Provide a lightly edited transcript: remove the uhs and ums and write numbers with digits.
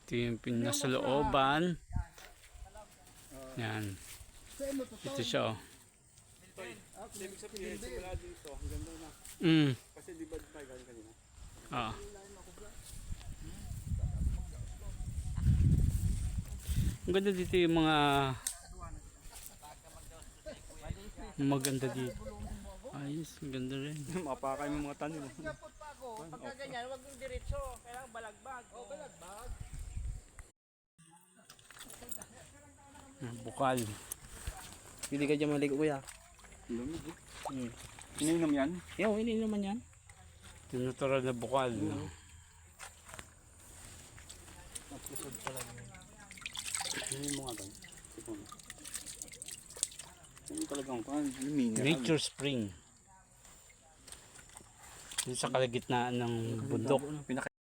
Ito yung pinasa looban. Yan. Ito siya oh. Ibig sabihin, simula dito, hanggang doon na. Kasi di ba tayo galing kanina? Oo. Ang ganda dito yung mga maganda dito. Ayos, ang ganda rin. Mapakay mo mga tanim. Pagka ganyan, huwag yung diretso. Kailangan balagbag. O, balagbag. Bukal. Hindi ka dyan maligo, kuya. Lamig eh. Ininom yan? Yo, hindi naman yan. Tinutural na bukal. Napusod pala yun. Ininom mo nga ba? Ano talagang mineral? Nature spring. Dito sa kalagitnaan ng bundok.